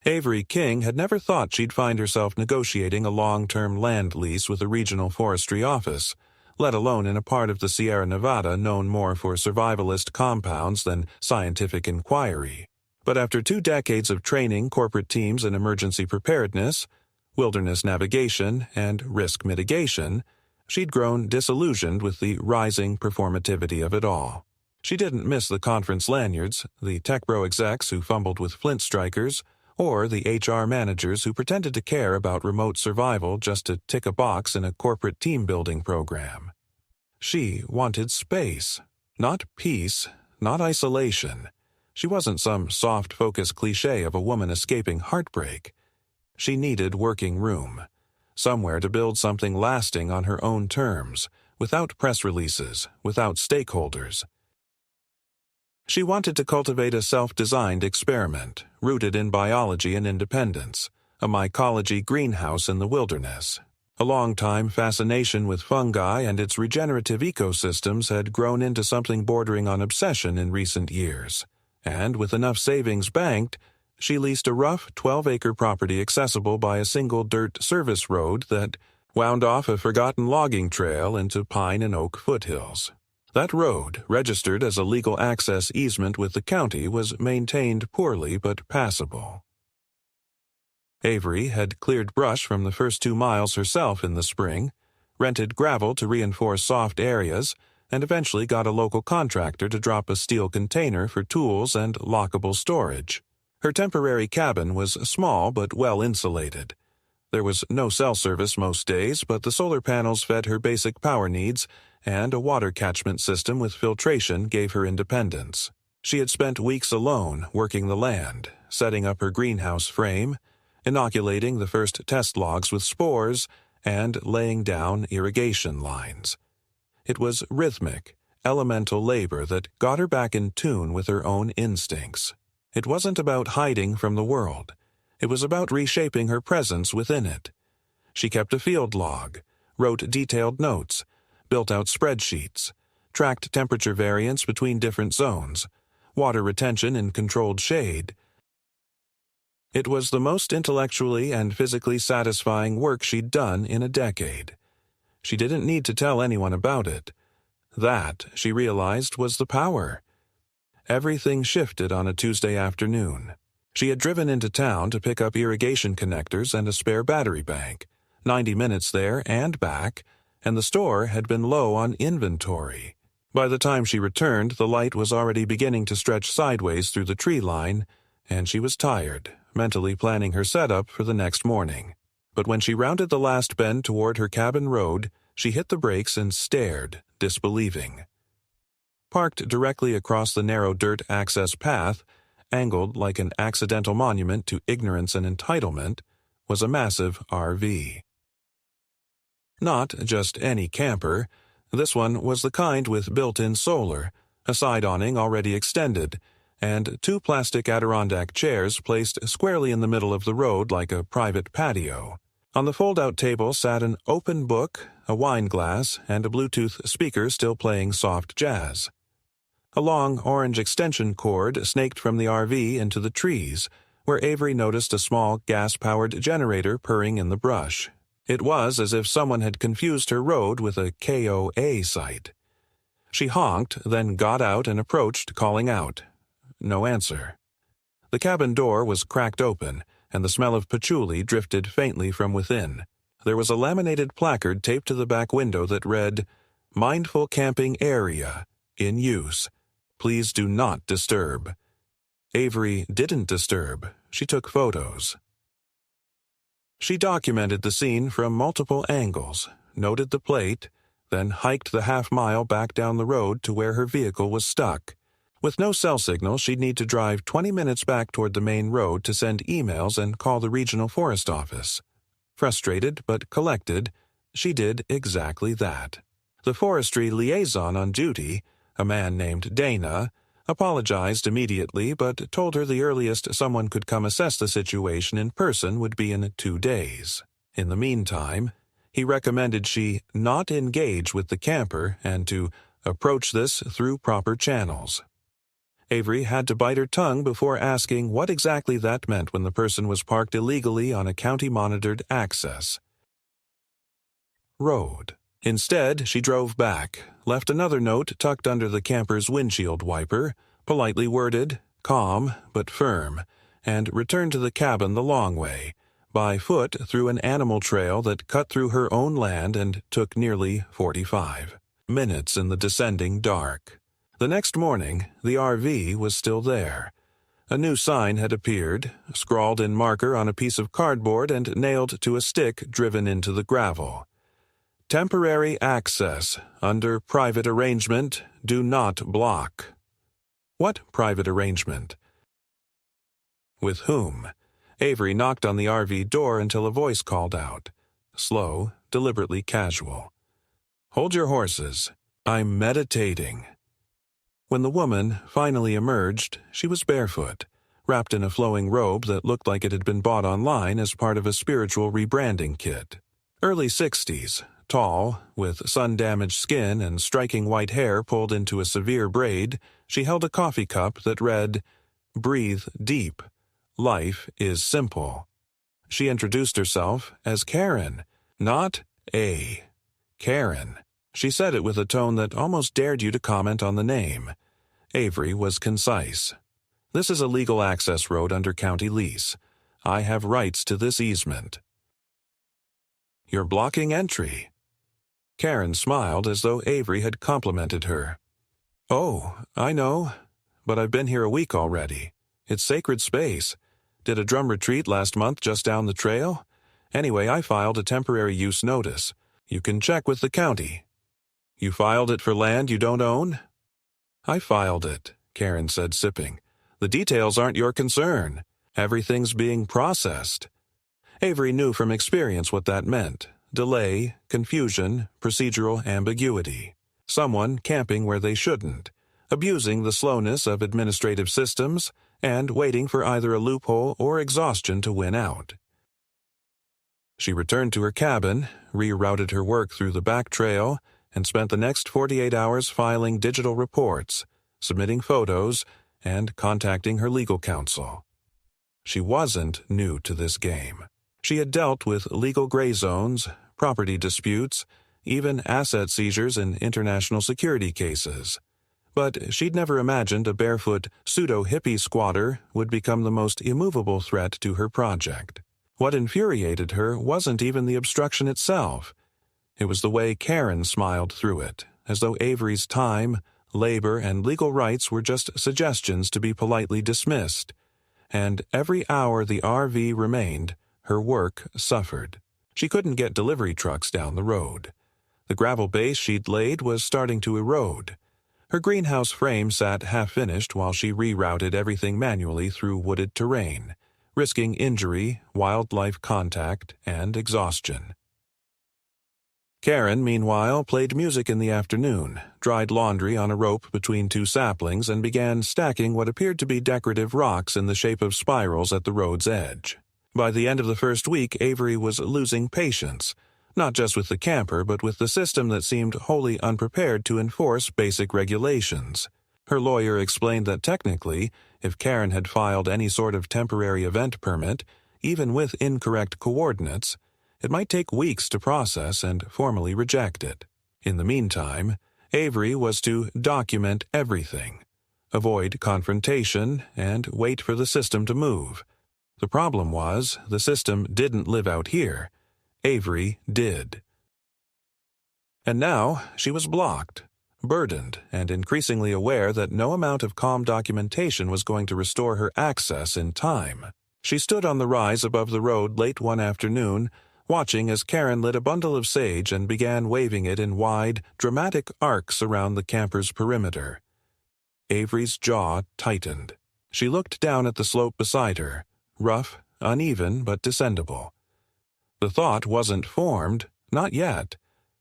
Avery King had never thought she'd find herself negotiating a long-term land lease with a regional forestry office, let alone in a part of the Sierra Nevada known more for survivalist compounds than scientific inquiry. But after 2 decades of training corporate teams in emergency preparedness, wilderness navigation, and risk mitigation, she'd grown disillusioned with the rising performativity of it all. She didn't miss the conference lanyards, the tech bro execs who fumbled with flint strikers, or the HR managers who pretended to care about remote survival just to tick a box in a corporate team-building program. She wanted space, not peace, not isolation. She wasn't some soft-focus cliché of a woman escaping heartbreak. She needed working room, somewhere to build something lasting on her own terms, without press releases, without stakeholders. She wanted to cultivate a self-designed experiment, rooted in biology and independence, a mycology greenhouse in the wilderness. A long-time fascination with fungi and its regenerative ecosystems had grown into something bordering on obsession in recent years, and with enough savings banked, she leased a rough 12-acre property accessible by a single dirt service road that wound off a forgotten logging trail into pine and oak foothills. That road, registered as a legal access easement with the county, was maintained poorly but passable. Avery had cleared brush from the first 2 miles herself in the spring, rented gravel to reinforce soft areas, and eventually got a local contractor to drop a steel container for tools and lockable storage. Her temporary cabin was small but well insulated. There was no cell service most days, but the solar panels fed her basic power needs, and a water catchment system with filtration gave her independence. She had spent weeks alone working the land, setting up her greenhouse frame, inoculating the first test logs with spores, and laying down irrigation lines. It was rhythmic, elemental labor that got her back in tune with her own instincts. It wasn't about hiding from the world. It was about reshaping her presence within it. She kept a field log, wrote detailed notes, built out spreadsheets, tracked temperature variance between different zones, water retention in controlled shade. It was the most intellectually and physically satisfying work she'd done in a decade. She didn't need to tell anyone about it. That, she realized, was the power. Everything shifted on a Tuesday afternoon. She had driven into town to pick up irrigation connectors and a spare battery bank, 90 minutes there and back, and the store had been low on inventory. By the time she returned, the light was already beginning to stretch sideways through the tree line, and she was tired, mentally planning her setup for the next morning. But when she rounded the last bend toward her cabin road, she hit the brakes and stared, disbelieving. Parked directly across the narrow dirt access path, angled like an accidental monument to ignorance and entitlement, was a massive RV. Not just any camper. This one was the kind with built-in solar, a side awning already extended, and 2 plastic Adirondack chairs placed squarely in the middle of the road like a private patio. On the fold-out table sat an open book, a wine glass, and a Bluetooth speaker still playing soft jazz. A long orange extension cord snaked from the RV into the trees, where Avery noticed a small gas-powered generator purring in the brush. It was as if someone had confused her road with a KOA site. She honked, then got out and approached, calling out. No answer. The cabin door was cracked open, and the smell of patchouli drifted faintly from within. There was a laminated placard taped to the back window that read, "Mindful Camping Area. In use. Please do not disturb." Avery didn't disturb. She took photos. She documented the scene from multiple angles, noted the plate, then hiked the half-mile back down the road to where her vehicle was stuck. With no cell signal, she'd need to drive 20 minutes back toward the main road to send emails and call the regional forest office. Frustrated but collected, she did exactly that. The forestry liaison on duty, a man named Dana, apologized immediately but told her the earliest someone could come assess the situation in person would be in 2 days. In the meantime, he recommended she not engage with the camper and to approach this through proper channels. Avery had to bite her tongue before asking what exactly that meant when the person was parked illegally on a county-monitored access road. Instead, she drove back, left another note tucked under the camper's windshield wiper, politely worded, calm but firm, and returned to the cabin the long way, by foot through an animal trail that cut through her own land and took nearly 45 minutes in the descending dark. The next morning, the RV was still there. A new sign had appeared, scrawled in marker on a piece of cardboard and nailed to a stick driven into the gravel. Temporary access, under private arrangement, do not block. What private arrangement? With whom? Avery knocked on the RV door until a voice called out. Slow, deliberately casual. Hold your horses. I'm meditating. When the woman finally emerged, she was barefoot, wrapped in a flowing robe that looked like it had been bought online as part of a spiritual rebranding kit. Early 60s, tall, with sun-damaged skin and striking white hair pulled into a severe braid, she held a coffee cup that read, "Breathe deep. Life is simple." She introduced herself as Karen, not A. Karen. She said it with a tone that almost dared you to comment on the name. Avery was concise. This is a legal access road under county lease. I have rights to this easement. You're blocking entry. Karen smiled as though Avery had complimented her. Oh, I know, but I've been here a week already. It's sacred space. Did a drum retreat last month just down the trail. Anyway, I filed a temporary use notice. You can check with the county. You filed it for land you don't own? I filed it, Karen said, sipping. The details aren't your concern. Everything's being processed. Avery knew from experience what that meant. Delay, confusion, procedural ambiguity. Someone camping where they shouldn't, abusing the slowness of administrative systems, and waiting for either a loophole or exhaustion to win out. She returned to her cabin, rerouted her work through the back trail, and spent the next 48 hours filing digital reports, submitting photos, and contacting her legal counsel. She wasn't new to this game. She had dealt with legal gray zones, property disputes, even asset seizures in international security cases. But she'd never imagined a barefoot pseudo-hippie squatter would become the most immovable threat to her project. What infuriated her wasn't even the obstruction itself. It was the way Karen smiled through it, as though Avery's time, labor, and legal rights were just suggestions to be politely dismissed. And every hour the RV remained, her work suffered. She couldn't get delivery trucks down the road. The gravel base she'd laid was starting to erode. Her greenhouse frame sat half-finished while she rerouted everything manually through wooded terrain, risking injury, wildlife contact, and exhaustion. Karen, meanwhile, played music in the afternoon, dried laundry on a rope between two saplings, and began stacking what appeared to be decorative rocks in the shape of spirals at the road's edge. By the end of the first week, Avery was losing patience, not just with the camper, but with the system that seemed wholly unprepared to enforce basic regulations. Her lawyer explained that technically, if Karen had filed any sort of temporary event permit, even with incorrect coordinates, it might take weeks to process and formally reject it. In the meantime, Avery was to document everything, avoid confrontation, and wait for the system to move. The problem was, the system didn't live out here. Avery did. And now she was blocked, burdened, and increasingly aware that no amount of calm documentation was going to restore her access in time. She stood on the rise above the road late one afternoon, watching as Karen lit a bundle of sage and began waving it in wide, dramatic arcs around the camper's perimeter. Avery's jaw tightened. She looked down at the slope beside her, rough, uneven, but descendable. The thought wasn't formed, not yet,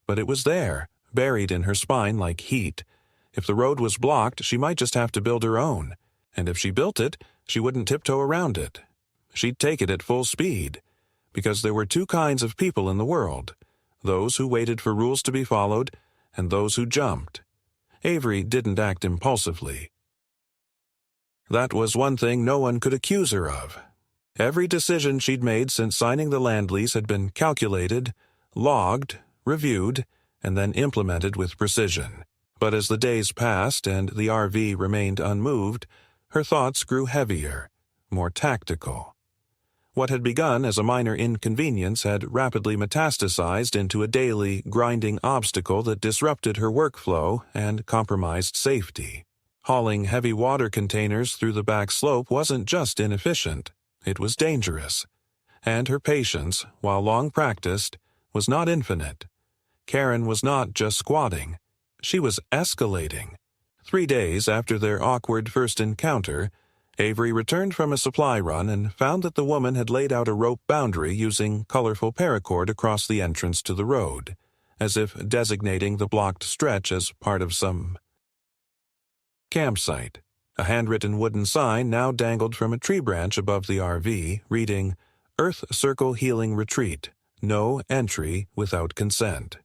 but it was there, buried in her spine like heat. If the road was blocked, she might just have to build her own, and if she built it, she wouldn't tiptoe around it. She'd take it at full speed, because there were two kinds of people in the world, those who waited for rules to be followed and those who jumped. Avery didn't act impulsively. That was one thing no one could accuse her of. Every decision she'd made since signing the land lease had been calculated, logged, reviewed, and then implemented with precision. But as the days passed and the RV remained unmoved, her thoughts grew heavier, more tactical. What had begun as a minor inconvenience had rapidly metastasized into a daily, grinding obstacle that disrupted her workflow and compromised safety. Hauling heavy water containers through the back slope wasn't just inefficient, it was dangerous. And her patience, while long practiced, was not infinite. Karen was not just squatting. She was escalating. 3 days after their awkward first encounter, Avery returned from a supply run and found that the woman had laid out a rope boundary using colorful paracord across the entrance to the road, as if designating the blocked stretch as part of some campsite. A handwritten wooden sign now dangled from a tree branch above the RV, reading, "Earth Circle Healing Retreat. No entry without consent."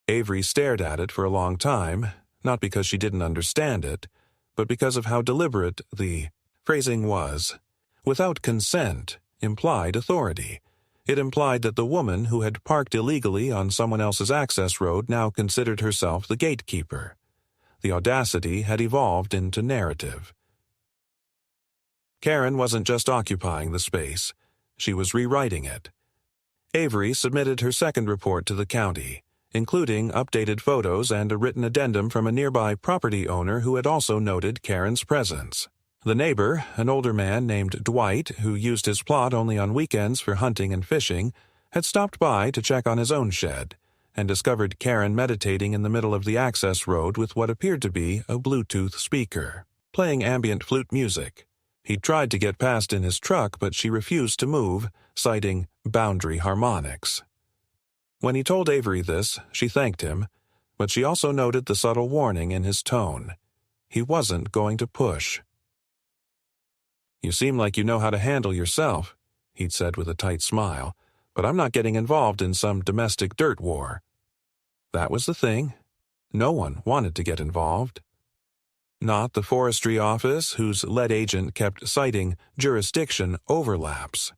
Avery stared at it for a long time, not because she didn't understand it, but because of how deliberate the phrasing was. Without consent implied authority. It implied that the woman who had parked illegally on someone else's access road now considered herself the gatekeeper. The audacity had evolved into narrative. Karen wasn't just occupying the space. She was rewriting it. Avery submitted her second report to the county, including updated photos and a written addendum from a nearby property owner who had also noted Karen's presence. The neighbor, an older man named Dwight, who used his plot only on weekends for hunting and fishing, had stopped by to check on his own shed, and discovered Karen meditating in the middle of the access road with what appeared to be a Bluetooth speaker, playing ambient flute music. He'd tried to get past in his truck, but she refused to move, citing boundary harmonics. When he told Avery this, she thanked him, but she also noted the subtle warning in his tone. He wasn't going to push. "You seem like you know how to handle yourself," he'd said with a tight smile, "but I'm not getting involved in some domestic dirt war." That was the thing. No one wanted to get involved. Not the forestry office, whose lead agent kept citing jurisdiction overlaps.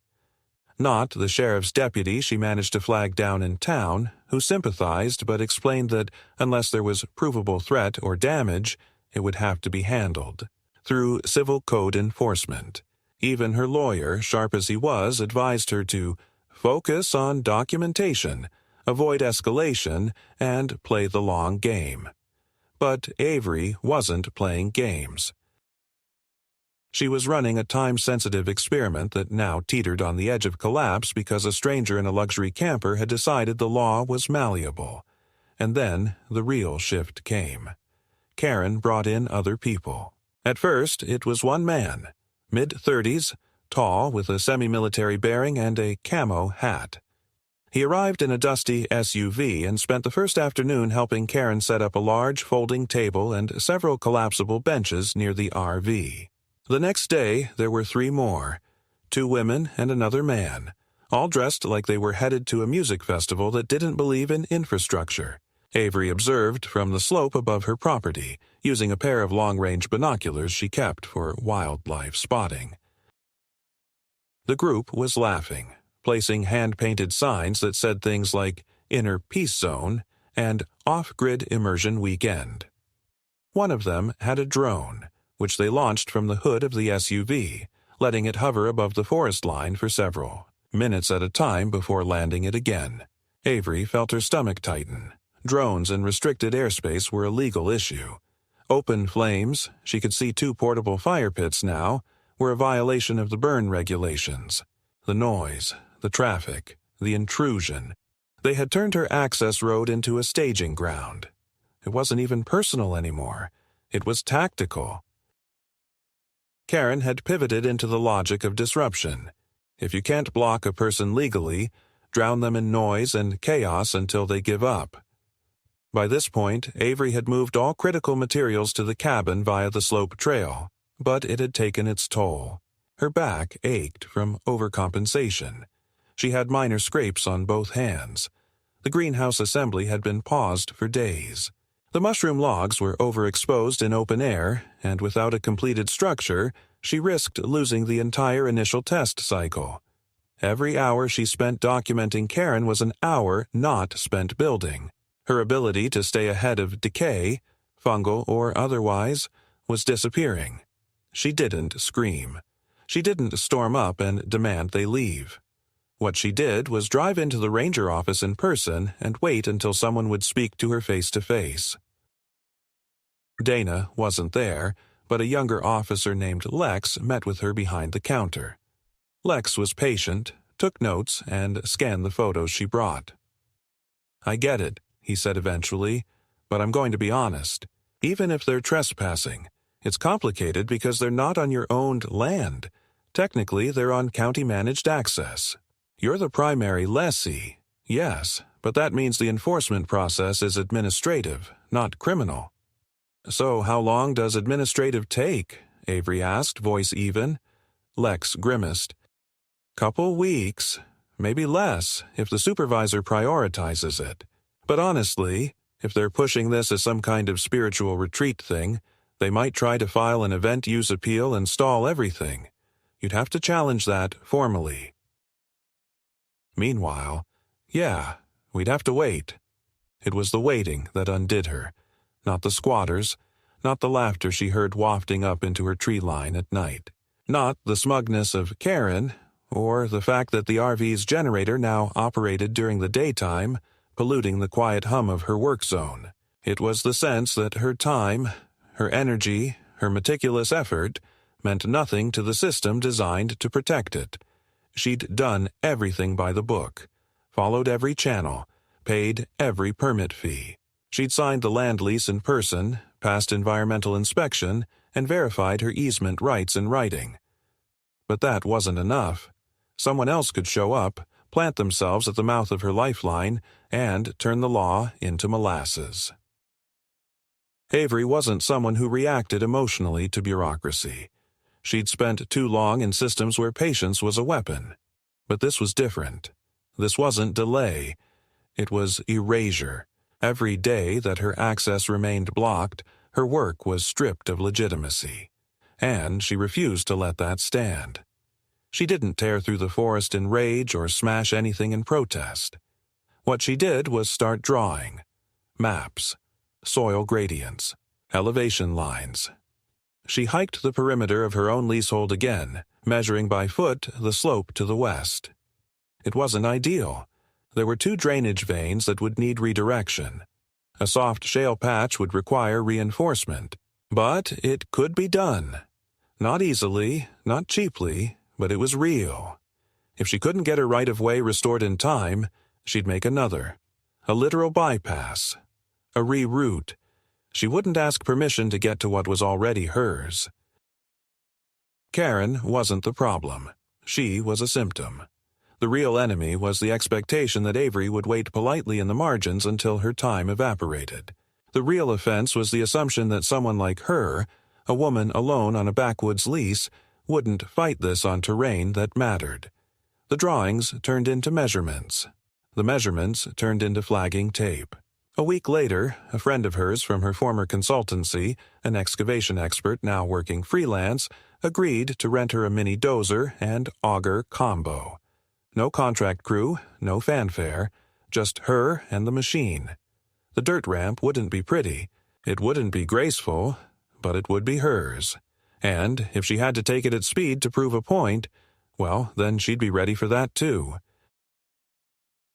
Not the sheriff's deputy she managed to flag down in town, who sympathized but explained that unless there was provable threat or damage, it would have to be handled through civil code enforcement. Even her lawyer, sharp as he was, advised her to focus on documentation, avoid escalation, and play the long game. But Avery wasn't playing games. She was running a time-sensitive experiment that now teetered on the edge of collapse because a stranger in a luxury camper had decided the law was malleable. And then the real shift came. Karen brought in other people. At first, it was one man, mid-30s, tall, with a semi-military bearing and a camo hat. He arrived in a dusty SUV and spent the first afternoon helping Karen set up a large folding table and several collapsible benches near the RV. The next day, there were 3 more, 2 women and another man, all dressed like they were headed to a music festival that didn't believe in infrastructure. Avery observed from the slope above her property, using a pair of long-range binoculars she kept for wildlife spotting. The group was laughing, placing hand-painted signs that said things like Inner Peace Zone and Off-Grid Immersion Weekend. One of them had a drone, which they launched from the hood of the SUV, letting it hover above the forest line for several minutes at a time before landing it again. Avery felt her stomach tighten. Drones in restricted airspace were a legal issue. Open flames, she could see 2 portable fire pits now, were a violation of the burn regulations. The noise, the traffic, the intrusion. They had turned her access road into a staging ground. It wasn't even personal anymore. It was tactical. Karen had pivoted into the logic of disruption. If you can't block a person legally, drown them in noise and chaos until they give up. By this point, Avery had moved all critical materials to the cabin via the slope trail, but it had taken its toll. Her back ached from overcompensation. She had minor scrapes on both hands. The greenhouse assembly had been paused for days. The mushroom logs were overexposed in open air, and without a completed structure, she risked losing the entire initial test cycle. Every hour she spent documenting Karen was an hour not spent building. Her ability to stay ahead of decay, fungal or otherwise, was disappearing. She didn't scream. She didn't storm up and demand they leave. What she did was drive into the ranger office in person and wait until someone would speak to her face-to-face. Dana wasn't there, but a younger officer named Lex met with her behind the counter. Lex was patient, took notes, and scanned the photos she brought. "I get it," he said eventually, "but I'm going to be honest. Even if they're trespassing, it's complicated because they're not on your owned land. Technically, they're on county-managed access. You're the primary lessee, yes, but that means the enforcement process is administrative, not criminal." "So how long does administrative take?" Avery asked, voice even. Lex grimaced. "Couple weeks, maybe less, if the supervisor prioritizes it. But honestly, if they're pushing this as some kind of spiritual retreat thing, they might try to file an event use appeal and stall everything. You'd have to challenge that formally." Meanwhile, yeah, we'd have to wait. It was the waiting that undid her, not the squatters, not the laughter she heard wafting up into her tree line at night, not the smugness of Karen, or the fact that the RV's generator now operated during the daytime, polluting the quiet hum of her work zone. It was the sense that her time, her energy, her meticulous effort meant nothing to the system designed to protect it. She'd done everything by the book, followed every channel, paid every permit fee. She'd signed the land lease in person, passed environmental inspection, and verified her easement rights in writing. But that wasn't enough. Someone else could show up, plant themselves at the mouth of her lifeline, and turn the law into molasses. Avery wasn't someone who reacted emotionally to bureaucracy. She'd spent too long in systems where patience was a weapon. But this was different. This wasn't delay. It was erasure. Every day that her access remained blocked, her work was stripped of legitimacy. And she refused to let that stand. She didn't tear through the forest in rage or smash anything in protest. What she did was start drawing. Maps, soil gradients, elevation lines. She hiked the perimeter of her own leasehold again, measuring by foot the slope to the west. It wasn't ideal. There were 2 drainage veins that would need redirection. A soft shale patch would require reinforcement. But it could be done. Not easily, not cheaply, but it was real. If she couldn't get her right-of-way restored in time, she'd make another. A literal bypass. A reroute. She wouldn't ask permission to get to what was already hers. Karen wasn't the problem. She was a symptom. The real enemy was the expectation that Avery would wait politely in the margins until her time evaporated. The real offense was the assumption that someone like her, a woman alone on a backwoods lease, wouldn't fight this on terrain that mattered. The drawings turned into measurements. The measurements turned into flagging tape. A week later, a friend of hers from her former consultancy, an excavation expert now working freelance, agreed to rent her a mini dozer and auger combo. No contract crew, no fanfare, just her and the machine. The dirt ramp wouldn't be pretty, it wouldn't be graceful, but it would be hers. And if she had to take it at speed to prove a point, well, then she'd be ready for that too.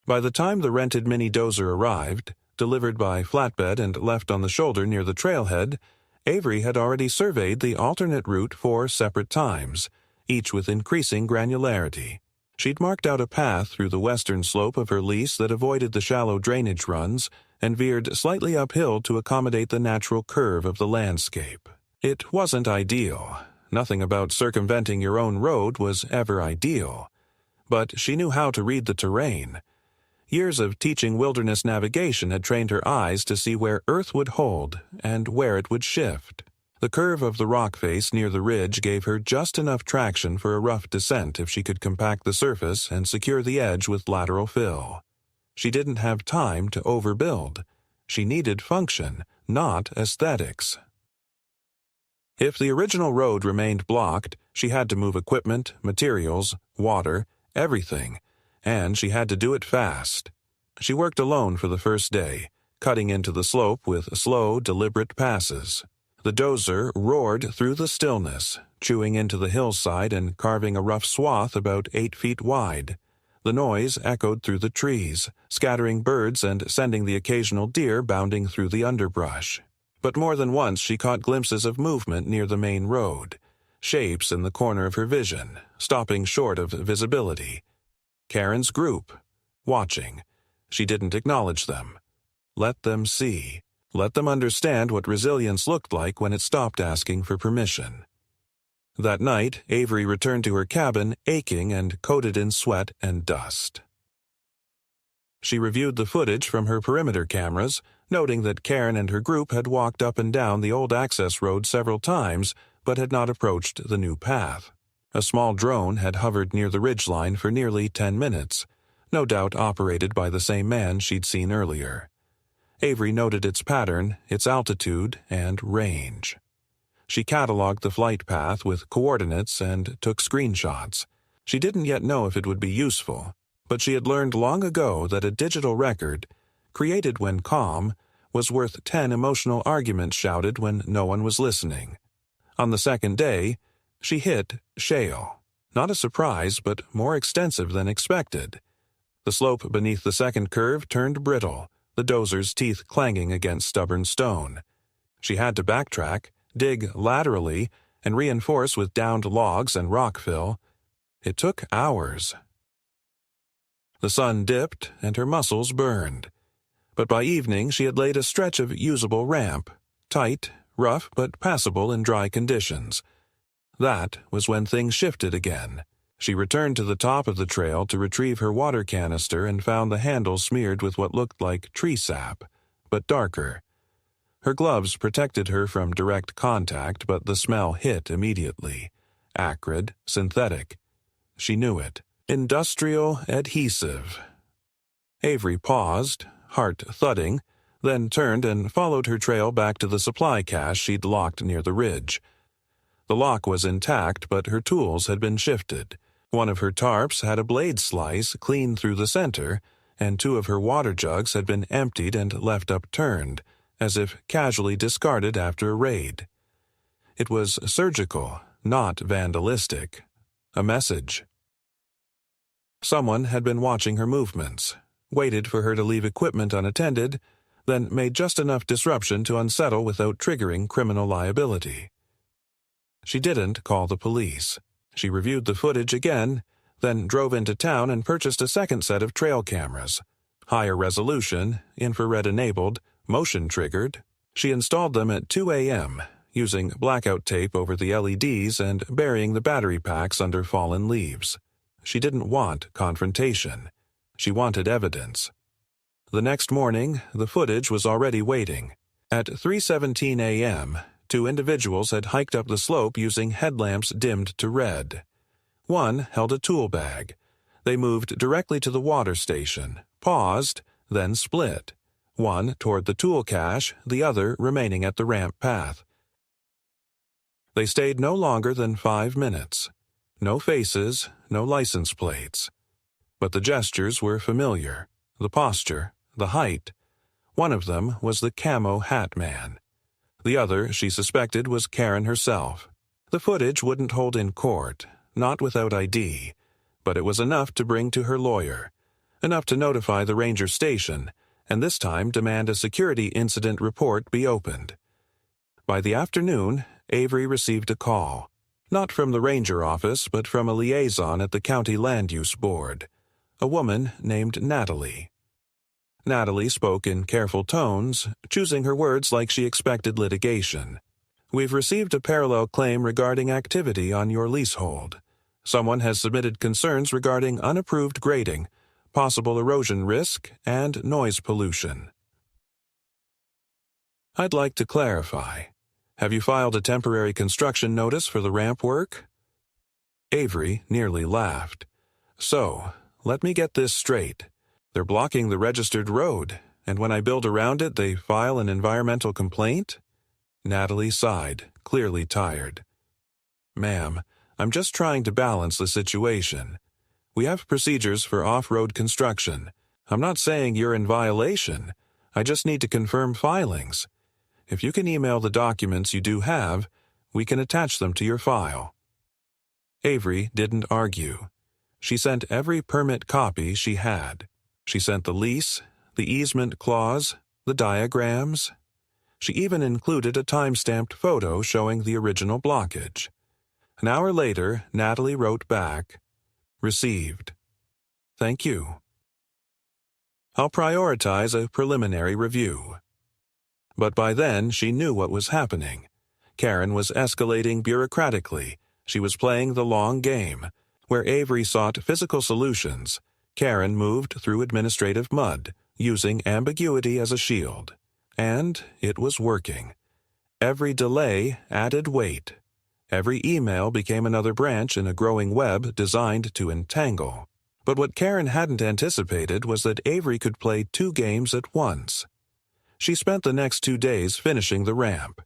By the time the rented mini dozer arrived, delivered by flatbed and left on the shoulder near the trailhead, Avery had already surveyed the alternate route 4 separate times, each with increasing granularity. She'd marked out a path through the western slope of her lease that avoided the shallow drainage runs and veered slightly uphill to accommodate the natural curve of the landscape. It wasn't ideal. Nothing about circumventing your own road was ever ideal. But she knew how to read the terrain. Years of teaching wilderness navigation had trained her eyes to see where Earth would hold and where it would shift. The curve of the rock face near the ridge gave her just enough traction for a rough descent if she could compact the surface and secure the edge with lateral fill. She didn't have time to overbuild. She needed function, not aesthetics. If the original road remained blocked, she had to move equipment, materials, water, everything, and she had to do it fast. She worked alone for the first day, cutting into the slope with slow, deliberate passes. The dozer roared through the stillness, chewing into the hillside and carving a rough swath about 8 feet wide. The noise echoed through the trees, scattering birds and sending the occasional deer bounding through the underbrush. But more than once she caught glimpses of movement near the main road, shapes in the corner of her vision, stopping short of visibility. Karen's group, watching. She didn't acknowledge them. Let them see. Let them understand what resilience looked like when it stopped asking for permission. That night, Avery returned to her cabin, aching and coated in sweat and dust. She reviewed the footage from her perimeter cameras, noting that Karen and her group had walked up and down the old access road several times, but had not approached the new path. A small drone had hovered near the ridgeline for nearly 10 minutes, no doubt operated by the same man she'd seen earlier. Avery noted its pattern, its altitude, and range. She cataloged the flight path with coordinates and took screenshots. She didn't yet know if it would be useful, but she had learned long ago that a digital record, created when calm, was worth 10 emotional arguments shouted when no one was listening. On the second day, she hit shale. Not a surprise, but more extensive than expected. The slope beneath the second curve turned brittle, the dozer's teeth clanging against stubborn stone. She had to backtrack, dig laterally, and reinforce with downed logs and rock fill. It took hours. The sun dipped, and her muscles burned. But by evening she had laid a stretch of usable ramp, tight, rough, but passable in dry conditions. That was when things shifted again. She returned to the top of the trail to retrieve her water canister and found the handle smeared with what looked like tree sap, but darker. Her gloves protected her from direct contact, but the smell hit immediately. Acrid, synthetic. She knew it. Industrial adhesive. Avery paused, heart thudding, then turned and followed her trail back to the supply cache she'd locked near the ridge. The lock was intact, but her tools had been shifted. One of her tarps had a blade slice clean through the center, and 2 of her water jugs had been emptied and left upturned, as if casually discarded after a raid. It was surgical, not vandalistic. A message. Someone had been watching her movements, waited for her to leave equipment unattended, then made just enough disruption to unsettle without triggering criminal liability. She didn't call the police. She reviewed the footage again, then drove into town and purchased a second set of trail cameras. Higher resolution, infrared-enabled, motion-triggered. She installed them at 2 a.m., using blackout tape over the LEDs and burying the battery packs under fallen leaves. She didn't want confrontation. She wanted evidence. The next morning, the footage was already waiting. At 3:17 a.m., 2 individuals had hiked up the slope using headlamps dimmed to red. One held a tool bag. They moved directly to the water station, paused, then split. One toward the tool cache, the other remaining at the ramp path. They stayed no longer than 5 minutes. No faces, no license plates. But the gestures were familiar, the posture, the height. One of them was the camo hat man. The other, she suspected, was Karen herself. The footage wouldn't hold in court, not without ID, but it was enough to bring to her lawyer, enough to notify the ranger station, and this time demand a security incident report be opened. By the afternoon, Avery received a call. Not from the ranger office, but from a liaison at the county land use board, a woman named Natalie. Natalie spoke in careful tones, choosing her words like she expected litigation. "We've received a parallel claim regarding activity on your leasehold. Someone has submitted concerns regarding unapproved grading, possible erosion risk, and noise pollution. I'd like to clarify. Have you filed a temporary construction notice for the ramp work?" Avery nearly laughed. "So, let me get this straight. They're blocking the registered road. and when I build around it, they file an environmental complaint? Natalie sighed, clearly tired. Ma'am, I'm just trying to balance the situation. We have procedures for off-road construction. I'm not saying you're in violation. I just need to confirm filings. If you can email the documents you do have, we can attach them to your file. Avery didn't argue. She sent every permit copy she had. She sent the lease, the easement clause, the diagrams. She even included a time-stamped photo showing the original blockage. An hour later, Natalie wrote back, "Received. Thank you. I'll prioritize a preliminary review." But by then, she knew what was happening. Karen was escalating bureaucratically. She was playing the long game. Where Avery sought physical solutions, Karen moved through administrative mud, using ambiguity as a shield. And it was working. Every delay added weight. Every email became another branch in a growing web designed to entangle. But what Karen hadn't anticipated was that Avery could play 2 games at once. She spent the next 2 days finishing the ramp.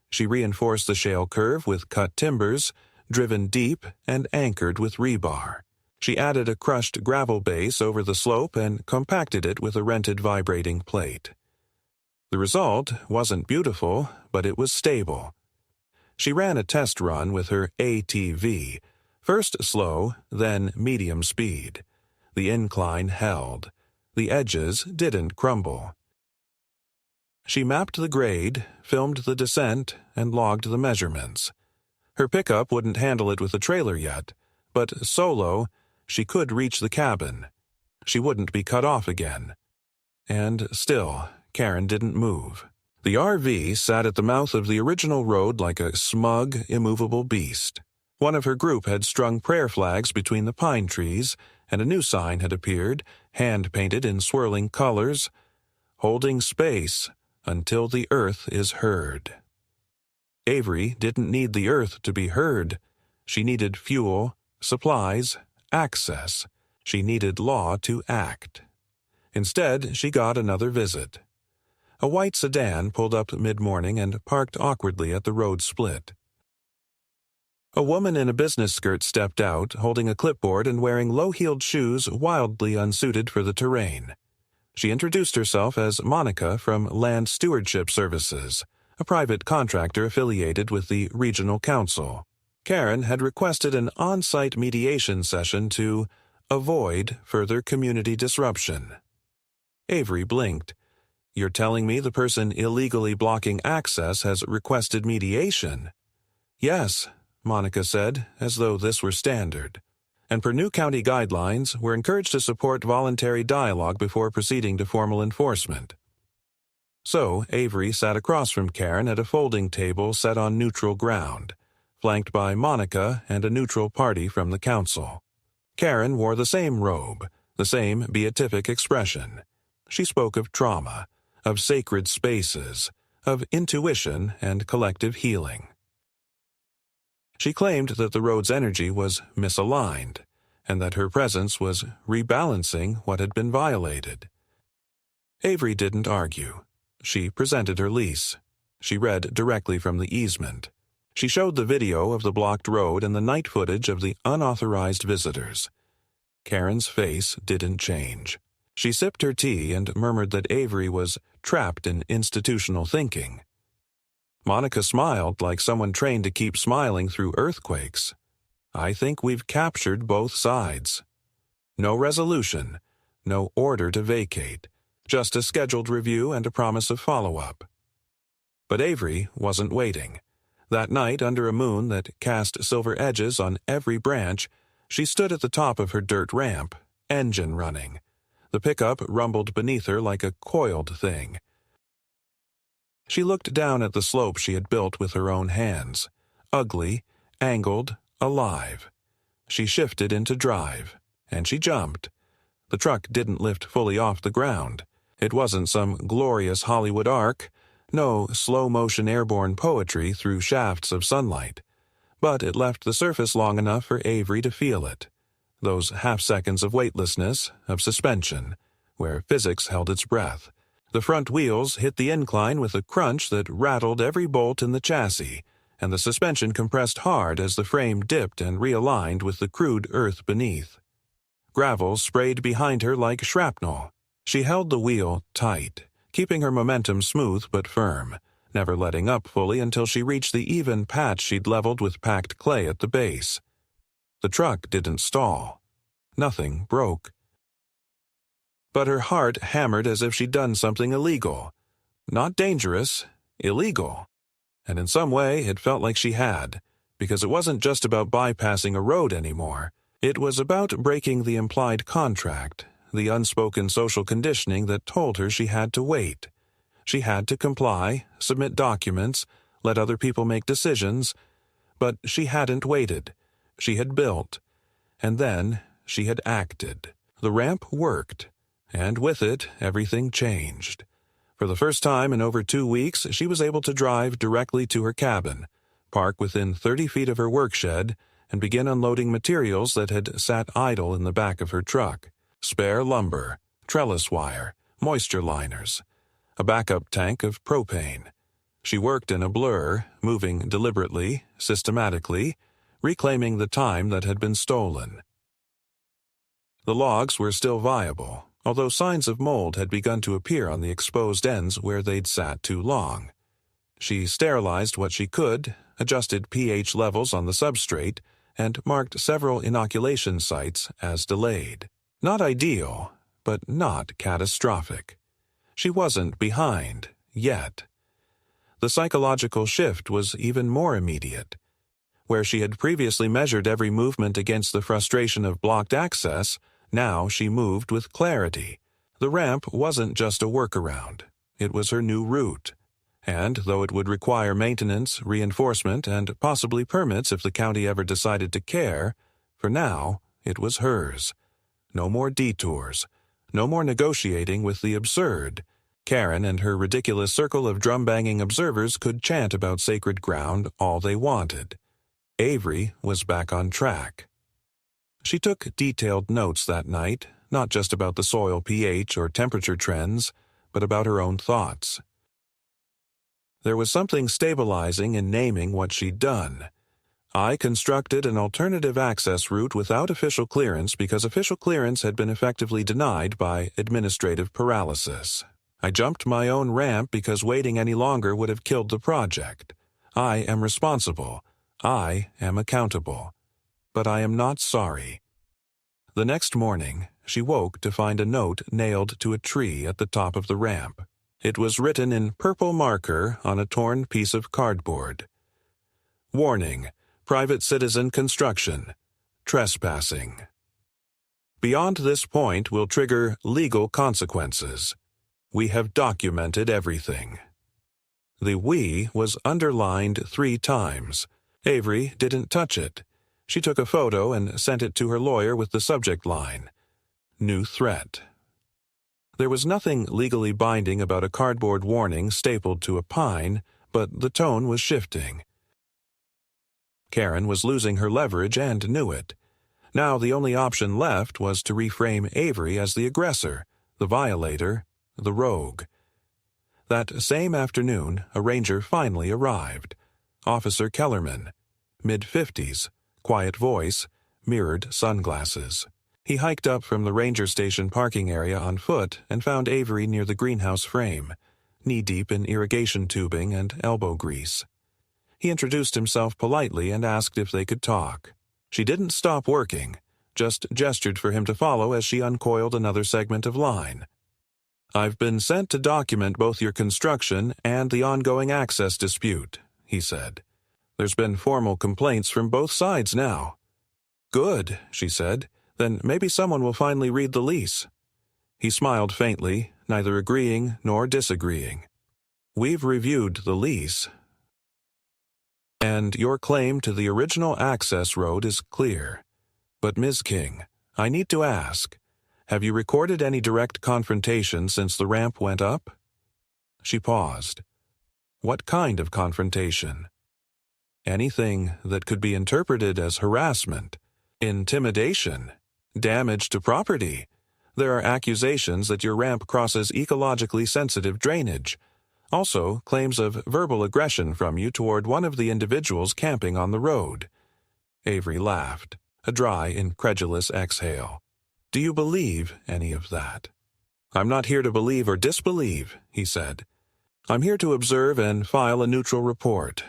She reinforced the shale curve with cut timbers, driven deep and anchored with rebar. She added a crushed gravel base over the slope and compacted it with a rented vibrating plate. The result wasn't beautiful, but it was stable. She ran a test run with her ATV, first slow, then medium speed. The incline held. The edges didn't crumble. She mapped the grade, filmed the descent, and logged the measurements. Her pickup wouldn't handle it with a trailer yet, but solo, she could reach the cabin. She wouldn't be cut off again. And still, Karen didn't move. The RV sat at the mouth of the original road like a smug, immovable beast. One of her group had strung prayer flags between the pine trees, and a new sign had appeared, hand-painted in swirling colors, "Holding space until the earth is heard." Avery didn't need the earth to be heard. She needed fuel, supplies, access. She needed law to act. Instead, she got another visit. A white sedan pulled up mid-morning and parked awkwardly at the road split. A woman in a business skirt stepped out, holding a clipboard and wearing low-heeled shoes wildly unsuited for the terrain. She introduced herself as Monica from Land Stewardship Services, a private contractor affiliated with the Regional Council. Karen had requested an on-site mediation session to avoid further community disruption. Avery blinked. "You're telling me the person illegally blocking access has requested mediation?" "Yes," Monica said, as though this were standard. "And per new county guidelines, we're encouraged to support voluntary dialogue before proceeding to formal enforcement." So, Avery sat across from Karen at a folding table set on neutral ground, flanked by Monica and a neutral party from the council. Karen wore the same robe, the same beatific expression. She spoke of trauma, of sacred spaces, of intuition and collective healing. She claimed that the road's energy was misaligned, and that her presence was rebalancing what had been violated. Avery didn't argue. She presented her lease. She read directly from the easement. She showed the video of the blocked road and the night footage of the unauthorized visitors. Karen's face didn't change. She sipped her tea and murmured that Avery was trapped in institutional thinking. Monica smiled like someone trained to keep smiling through earthquakes. "I think we've captured both sides. No resolution, no order to vacate, just a scheduled review and a promise of follow-up." But Avery wasn't waiting. That night, under a moon that cast silver edges on every branch, she stood at the top of her dirt ramp, engine running. The pickup rumbled beneath her like a coiled thing. She looked down at the slope she had built with her own hands, ugly, angled, alive. She shifted into drive, and she jumped. The truck didn't lift fully off the ground. It wasn't some glorious Hollywood arc, no slow-motion airborne poetry through shafts of sunlight. But it left the surface long enough for Avery to feel it. Those half seconds of weightlessness, of suspension, where physics held its breath. The front wheels hit the incline with a crunch that rattled every bolt in the chassis, and the suspension compressed hard as the frame dipped and realigned with the crude earth beneath. Gravel sprayed behind her like shrapnel. She held the wheel tight, keeping her momentum smooth but firm, never letting up fully until she reached the even patch she'd leveled with packed clay at the base. The truck didn't stall. Nothing broke. But her heart hammered as if she'd done something illegal. Not dangerous, illegal. And in some way it felt like she had, because it wasn't just about bypassing a road anymore. It was about breaking the implied contract, the unspoken social conditioning that told her she had to wait. She had to comply, submit documents, let other people make decisions. But she hadn't waited. She had built. And then she had acted. The ramp worked. And with it, everything changed. For the first time in over 2 weeks, she was able to drive directly to her cabin, park within 30 feet of her workshed, and begin unloading materials that had sat idle in the back of her truck. Spare lumber, trellis wire, moisture liners, a backup tank of propane. She worked in a blur, moving deliberately, systematically, reclaiming the time that had been stolen. The logs were still viable, although signs of mold had begun to appear on the exposed ends where they'd sat too long. She sterilized what she could, adjusted pH levels on the substrate, and marked several inoculation sites as delayed. Not ideal, but not catastrophic. She wasn't behind, yet. The psychological shift was even more immediate. Where she had previously measured every movement against the frustration of blocked access, now she moved with clarity. The ramp wasn't just a workaround. It was her new route. And though it would require maintenance, reinforcement, and possibly permits if the county ever decided to care, for now, it was hers. No more detours. No more negotiating with the absurd. Karen and her ridiculous circle of drum-banging observers could chant about sacred ground all they wanted. Avery was back on track. She took detailed notes that night, not just about the soil pH or temperature trends, but about her own thoughts. There was something stabilizing in naming what she'd done. I constructed an alternative access route without official clearance because official clearance had been effectively denied by administrative paralysis. I jumped my own ramp because waiting any longer would have killed the project. I am responsible. I am accountable. But I am not sorry. The next morning, she woke to find a note nailed to a tree at the top of the ramp. It was written in purple marker on a torn piece of cardboard. Warning: private citizen construction. Trespassing. Beyond this point will trigger legal consequences. We have documented everything. The "we" was underlined 3 times. Avery didn't touch it. She took a photo and sent it to her lawyer with the subject line: New threat. There was nothing legally binding about a cardboard warning stapled to a pine, but the tone was shifting. Karen was losing her leverage and knew it. Now the only option left was to reframe Avery as the aggressor, the violator, the rogue. That same afternoon, a ranger finally arrived. Officer Kellerman, mid-50s, quiet voice, mirrored sunglasses. He hiked up from the ranger station parking area on foot and found Avery near the greenhouse frame, knee-deep in irrigation tubing and elbow grease. He introduced himself politely and asked if they could talk. She didn't stop working, just gestured for him to follow as she uncoiled another segment of line. "I've been sent to document both your construction and the ongoing access dispute," he said. "There's been formal complaints from both sides now." "Good," she said. "Then maybe someone will finally read the lease." He smiled faintly, neither agreeing nor disagreeing. "We've reviewed the lease, and your claim to the original access road is clear. But Ms. King, I need to ask, have you recorded any direct confrontation since the ramp went up?" She paused. What kind of confrontation? Anything that could be interpreted as harassment, intimidation, damage to property. There are accusations that your ramp crosses ecologically sensitive drainage. Also, claims of verbal aggression from you toward one of the individuals camping on the road." Avery laughed, a dry, incredulous exhale. "Do you believe any of that?" "I'm not here to believe or disbelieve," he said. "I'm here to observe and file a neutral report."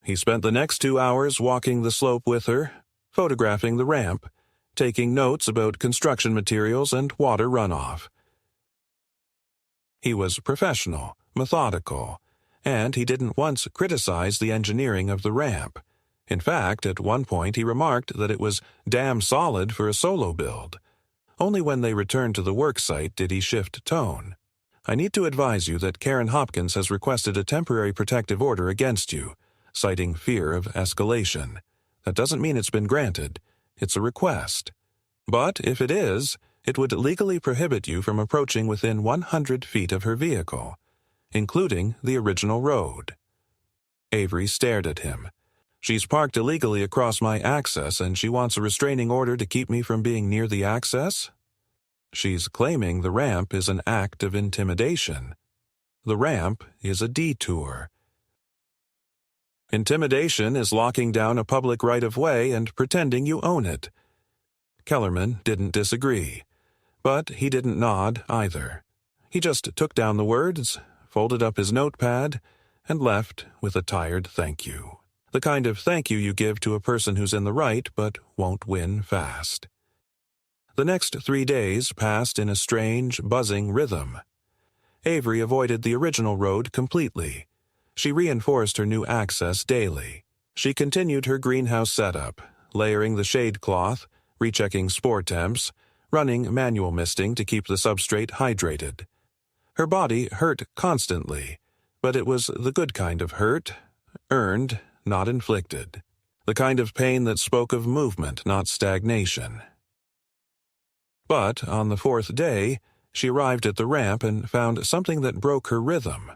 He spent the next 2 hours walking the slope with her, photographing the ramp, taking notes about construction materials and water runoff. He was professional, methodical, and he didn't once criticize the engineering of the ramp. In fact, at one point he remarked that it was damn solid for a solo build. Only when they returned to the work site did he shift tone. "I need to advise you that Karen Hopkins has requested a temporary protective order against you, citing fear of escalation. That doesn't mean it's been granted. It's a request. But if it is, it would legally prohibit you from approaching within 100 feet of her vehicle, including the original road." Avery stared at him. "She's parked illegally across my access and she wants a restraining order to keep me from being near the access?" "She's claiming the ramp is an act of intimidation. The ramp is a detour. Intimidation is locking down a public right-of-way and pretending you own it." Kellerman didn't disagree, but he didn't nod either. He just took down the words, folded up his notepad, and left with a tired thank you. The kind of thank you you give to a person who's in the right but won't win fast. The next 3 days passed in a strange, buzzing rhythm. Avery avoided the original road completely. She reinforced her new access daily. She continued her greenhouse setup, layering the shade cloth, rechecking spore temps, running manual misting to keep the substrate hydrated. Her body hurt constantly, but it was the good kind of hurt, earned, not inflicted. The kind of pain that spoke of movement, not stagnation. But on the 4th day, she arrived at the ramp and found something that broke her rhythm.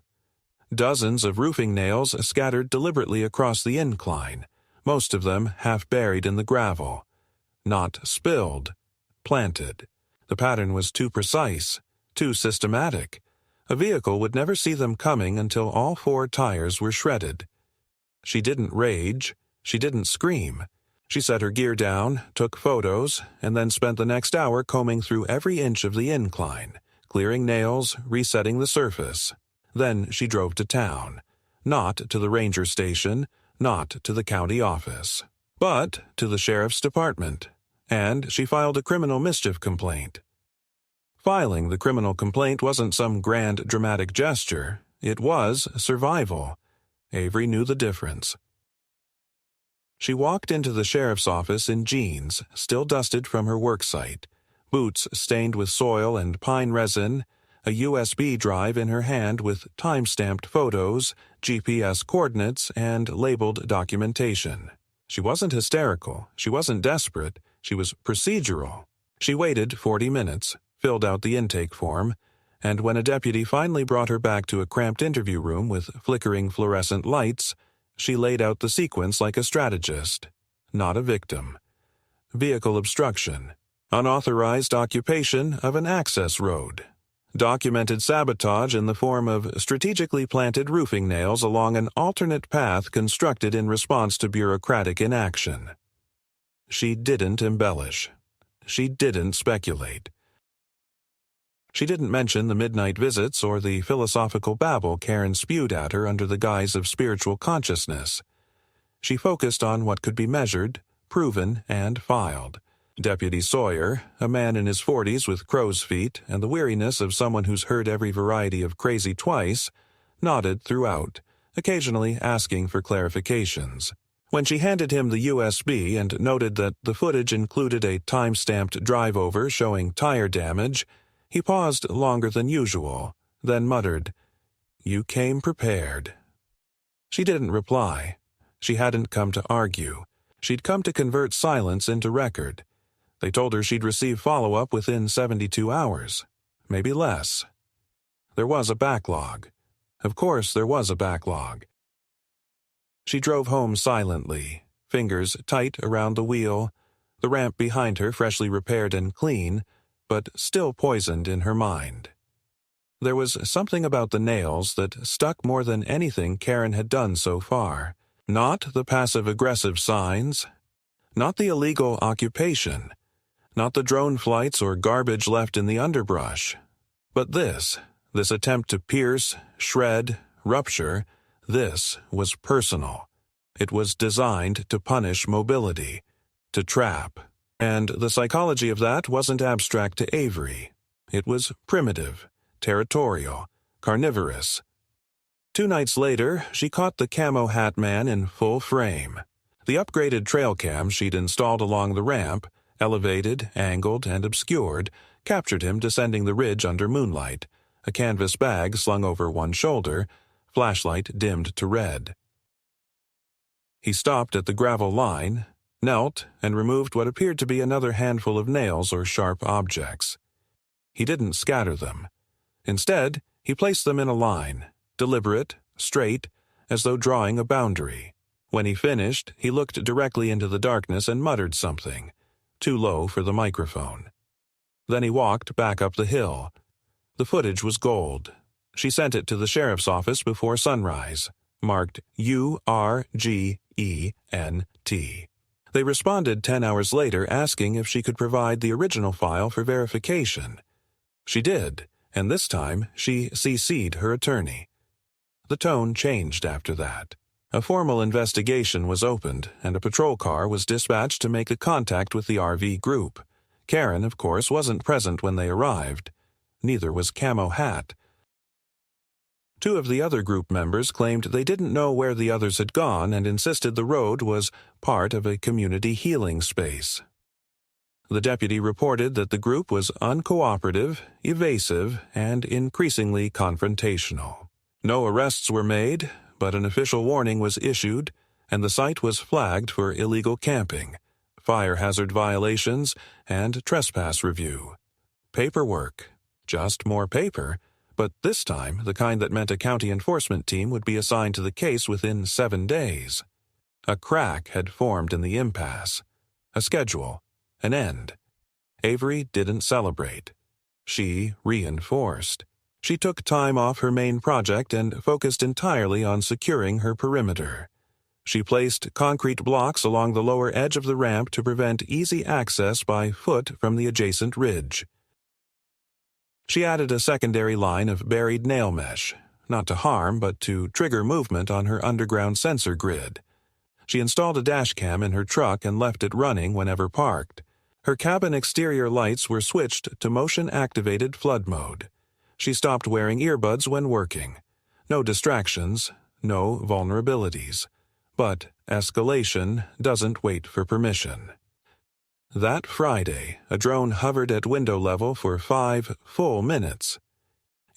Dozens of roofing nails scattered deliberately across the incline, most of them half buried in the gravel. Not spilled, planted. The pattern was too precise, too systematic. A vehicle would never see them coming until all 4 tires were shredded. She didn't rage. She didn't scream. She set her gear down, took photos, and then spent the next hour combing through every inch of the incline, clearing nails, resetting the surface. Then she drove to town. Not to the ranger station, not to the county office, but to the sheriff's department. And she filed a criminal mischief complaint. Filing the criminal complaint wasn't some grand dramatic gesture. It was survival. Avery knew the difference. She walked into the sheriff's office in jeans, still dusted from her work site, boots stained with soil and pine resin, a USB drive in her hand with time-stamped photos, GPS coordinates, and labeled documentation. She wasn't hysterical. She wasn't desperate. She was procedural. She waited 40 minutes, filled out the intake form, and when a deputy finally brought her back to a cramped interview room with flickering fluorescent lights, she laid out the sequence like a strategist, not a victim. Vehicle obstruction. Unauthorized occupation of an access road. Documented sabotage in the form of strategically planted roofing nails along an alternate path constructed in response to bureaucratic inaction. She didn't embellish. She didn't speculate. She didn't mention the midnight visits or the philosophical babble Karen spewed at her under the guise of spiritual consciousness. She focused on what could be measured, proven, and filed. Deputy Sawyer, a man in his 40s with crow's feet and the weariness of someone who's heard every variety of crazy twice, nodded throughout, occasionally asking for clarifications. When she handed him the USB and noted that the footage included a time-stamped drive-over showing tire damage, he paused longer than usual, then muttered, "You came prepared." She didn't reply. She hadn't come to argue. She'd come to convert silence into record. They told her she'd receive follow-up within 72 hours, maybe less. There was a backlog. Of course there was a backlog. She drove home silently, fingers tight around the wheel, the ramp behind her freshly repaired and clean, but still poisoned in her mind. There was something about the nails that stuck more than anything Karen had done so far. Not the passive-aggressive signs, not the illegal occupation, not the drone flights or garbage left in the underbrush, but this attempt to pierce, shred, rupture, this was personal. It was designed to punish mobility, to trap. And the psychology of that wasn't abstract to Avery. It was primitive, territorial, carnivorous. 2 nights later, she caught the camo hat man in full frame. The upgraded trail cam she'd installed along the ramp, elevated, angled, and obscured, captured him descending the ridge under moonlight, a canvas bag slung over one shoulder, flashlight dimmed to red. He stopped at the gravel line, knelt, and removed what appeared to be another handful of nails or sharp objects. He didn't scatter them. Instead, he placed them in a line, deliberate, straight, as though drawing a boundary. When he finished, he looked directly into the darkness and muttered something, too low for the microphone. Then he walked back up the hill. The footage was gold. She sent it to the sheriff's office before sunrise, marked URGENT. They responded 10 hours later asking if she could provide the original file for verification. She did, and this time she CC'd her attorney. The tone changed after that. A formal investigation was opened, and a patrol car was dispatched to make a contact with the RV group. Karen, of course, wasn't present when they arrived. Neither was Camo Hat. 2 of the other group members claimed they didn't know where the others had gone and insisted the road was part of a community healing space. The deputy reported that the group was uncooperative, evasive, and increasingly confrontational. No arrests were made, but an official warning was issued, and the site was flagged for illegal camping, fire hazard violations, and trespass review. Paperwork. Just more paper, but this time the kind that meant a county enforcement team would be assigned to the case within 7 days. A crack had formed in the impasse. A schedule. An end. Avery didn't celebrate. She reinforced. She took time off her main project and focused entirely on securing her perimeter. She placed concrete blocks along the lower edge of the ramp to prevent easy access by foot from the adjacent ridge. She added a secondary line of buried nail mesh, not to harm but to trigger movement on her underground sensor grid. She installed a dash cam in her truck and left it running whenever parked. Her cabin exterior lights were switched to motion-activated flood mode. She stopped wearing earbuds when working. No distractions, no vulnerabilities. But escalation doesn't wait for permission. That Friday, a drone hovered at window level for 5 full minutes.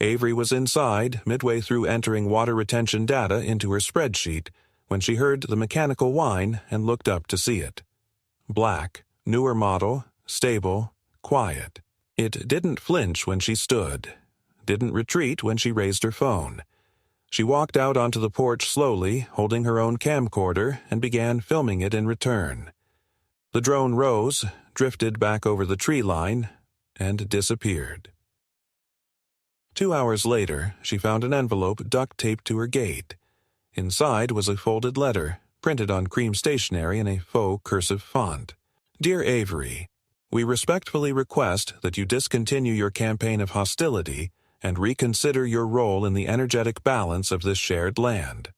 Avery was inside, midway through entering water retention data into her spreadsheet, when she heard the mechanical whine and looked up to see it. Black, newer model, stable, quiet. It didn't flinch when she stood, didn't retreat when she raised her phone. She walked out onto the porch slowly, holding her own camcorder, and began filming it in return. The drone rose, drifted back over the tree line, and disappeared. 2 hours later, she found an envelope duct-taped to her gate. Inside was a folded letter, printed on cream stationery in a faux cursive font. Dear Avery, we respectfully request that you discontinue your campaign of hostility and reconsider your role in the energetic balance of this shared land.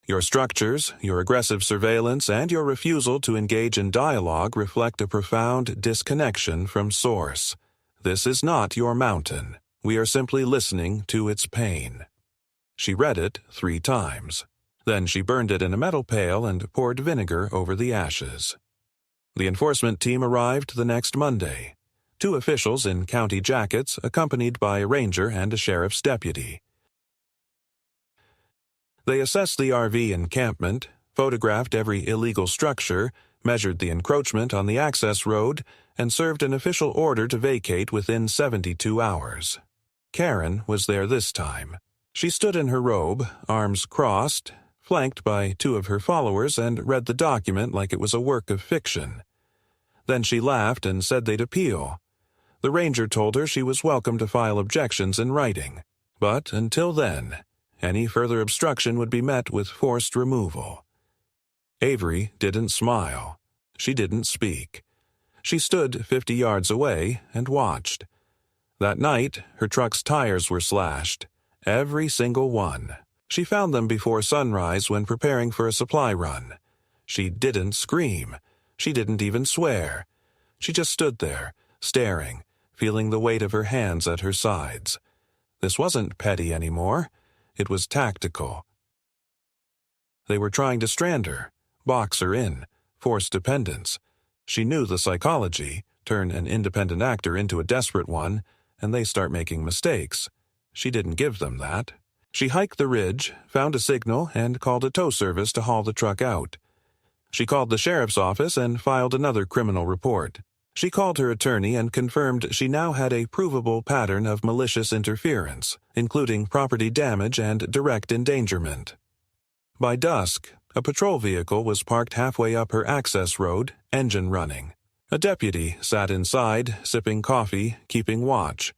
Your structures, your aggressive surveillance, and your refusal to engage in dialogue reflect a profound disconnection from source. This is not your mountain. We are simply listening to its pain. She read it 3 times. Then she burned it in a metal pail and poured vinegar over the ashes. The enforcement team arrived the next Monday. 2 officials in county jackets, accompanied by a ranger and a sheriff's deputy. They assessed the RV encampment, photographed every illegal structure, measured the encroachment on the access road, and served an official order to vacate within 72 hours. Karen was there this time. She stood in her robe, arms crossed, flanked by 2 of her followers, and read the document like it was a work of fiction. Then she laughed and said they'd appeal. The ranger told her she was welcome to file objections in writing, but until then, any further obstruction would be met with forced removal. Avery didn't smile. She didn't speak. She stood 50 yards away and watched. That night, her truck's tires were slashed, every single one. She found them before sunrise when preparing for a supply run. She didn't scream. She didn't even swear. She just stood there, staring, feeling the weight of her hands at her sides. This wasn't petty anymore. It was tactical. They were trying to strand her, box her in, force dependence. She knew the psychology, turn an independent actor into a desperate one, and they start making mistakes. She didn't give them that. She hiked the ridge, found a signal, and called a tow service to haul the truck out. She called the sheriff's office and filed another criminal report. She called her attorney and confirmed she now had a provable pattern of malicious interference, including property damage and direct endangerment. By dusk, a patrol vehicle was parked halfway up her access road, engine running. A deputy sat inside, sipping coffee, keeping watch.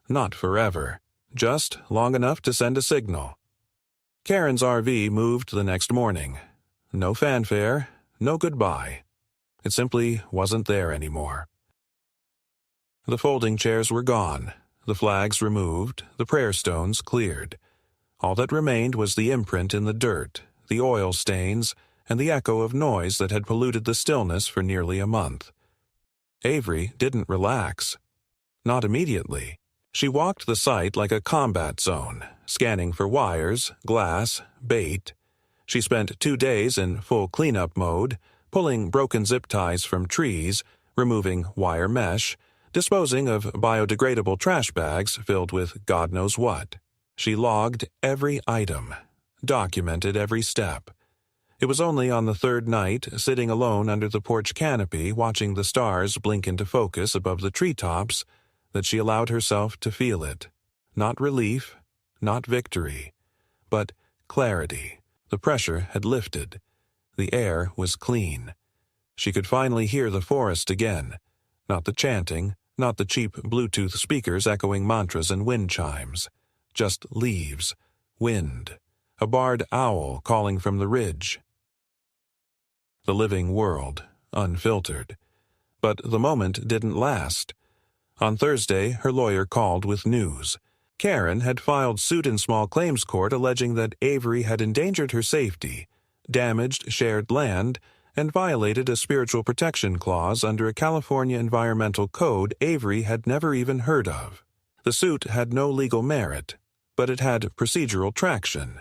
Not forever, just long enough to send a signal. Karen's RV moved the next morning. No fanfare, no goodbye. It simply wasn't there anymore. The folding chairs were gone, the flags removed, the prayer stones cleared. All that remained was the imprint in the dirt, the oil stains, and the echo of noise that had polluted the stillness for nearly a month. Avery didn't relax. Not immediately. She walked the site like a combat zone, scanning for wires, glass, bait. She spent 2 days in full cleanup mode, pulling broken zip ties from trees, removing wire mesh, disposing of biodegradable trash bags filled with God knows what. She logged every item, documented every step. It was only on the third night, sitting alone under the porch canopy watching the stars blink into focus above the treetops, that she allowed herself to feel it. Not relief, not victory, but clarity. The pressure had lifted. The air was clean. She could finally hear the forest again. Not the chanting, not the cheap Bluetooth speakers echoing mantras and wind chimes. Just leaves, wind, a barred owl calling from the ridge. The living world, unfiltered. But the moment didn't last. On Thursday, her lawyer called with news. Karen had filed suit in small claims court alleging that Avery had endangered her safety, damaged shared land, and violated a spiritual protection clause under a California environmental code Avery had never even heard of. The suit had no legal merit, but it had procedural traction,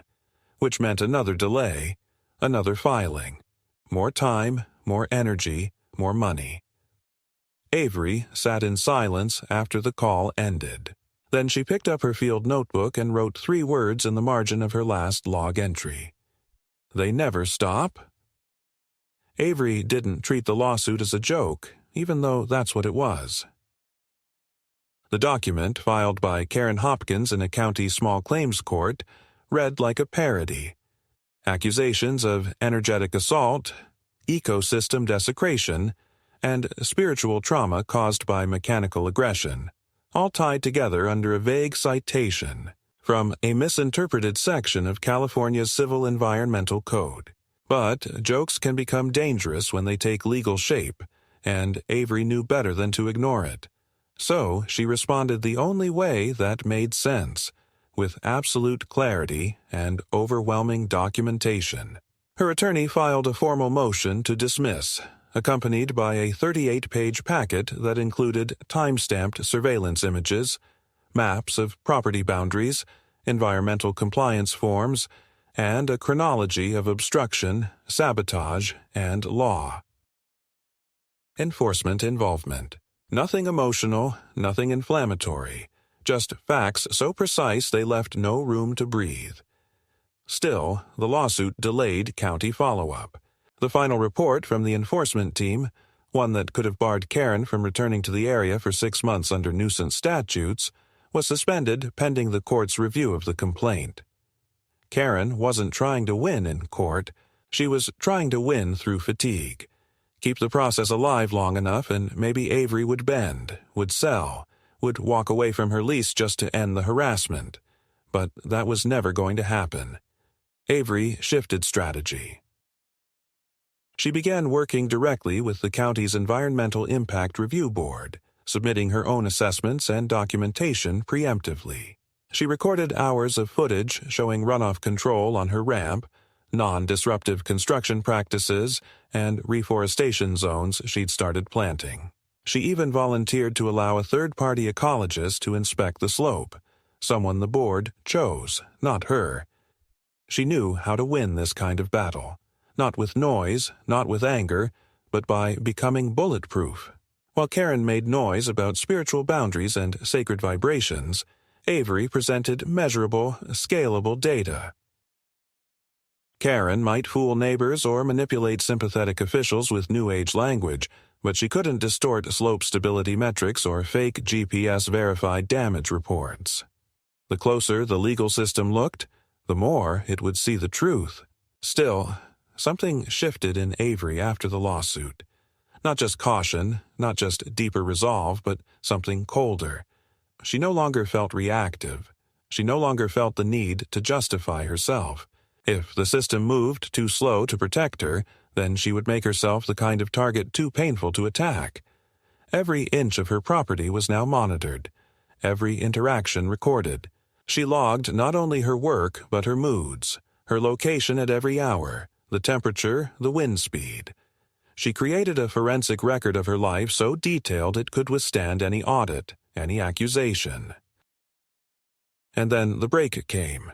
which meant another delay, another filing. More time, more energy, more money. Avery sat in silence after the call ended. Then she picked up her field notebook and wrote 3 words in the margin of her last log entry. They never stop. Avery didn't treat the lawsuit as a joke, even though that's what it was. The document, filed by Karen Hopkins in a county small claims court, read like a parody. Accusations of energetic assault, ecosystem desecration, and spiritual trauma caused by mechanical aggression, all tied together under a vague citation from a misinterpreted section of California's Civil Environmental Code. But jokes can become dangerous when they take legal shape, and Avery knew better than to ignore it. So she responded the only way that made sense, with absolute clarity and overwhelming documentation. Her attorney filed a formal motion to dismiss, accompanied by a 38-page packet that included time-stamped surveillance images, maps of property boundaries, environmental compliance forms, and a chronology of obstruction, sabotage, and law. Enforcement involvement. Nothing emotional, nothing inflammatory, just facts so precise they left no room to breathe. Still, the lawsuit delayed county follow-up. The final report from the enforcement team, one that could have barred Karen from returning to the area for 6 months under nuisance statutes, was suspended pending the court's review of the complaint. Karen wasn't trying to win in court. She was trying to win through fatigue, Keep the process alive long enough and maybe Avery would bend, would sell, would walk away from her lease just to end the harassment. But that was never going to happen. Avery shifted strategy. She began working directly with the county's Environmental Impact Review Board, submitting her own assessments and documentation preemptively. She recorded hours of footage showing runoff control on her ramp, non-disruptive construction practices, and reforestation zones she'd started planting. She even volunteered to allow a third-party ecologist to inspect the slope, someone the board chose, not her. She knew how to win this kind of battle, not with noise, not with anger, but by becoming bulletproof. While Karen made noise about spiritual boundaries and sacred vibrations, Avery presented measurable, scalable data. Karen might fool neighbors or manipulate sympathetic officials with New Age language, but she couldn't distort slope stability metrics or fake GPS-verified damage reports. The closer the legal system looked, the more it would see the truth. Still, something shifted in Avery after the lawsuit. Not just caution, not just deeper resolve, but something colder. She no longer felt reactive. She no longer felt the need to justify herself. If the system moved too slow to protect her, then she would make herself the kind of target too painful to attack. Every inch of her property was now monitored, every interaction recorded. She logged not only her work, but her moods, her location at every hour, the temperature, the wind speed. She created a forensic record of her life so detailed it could withstand any audit, any accusation. And then the break came.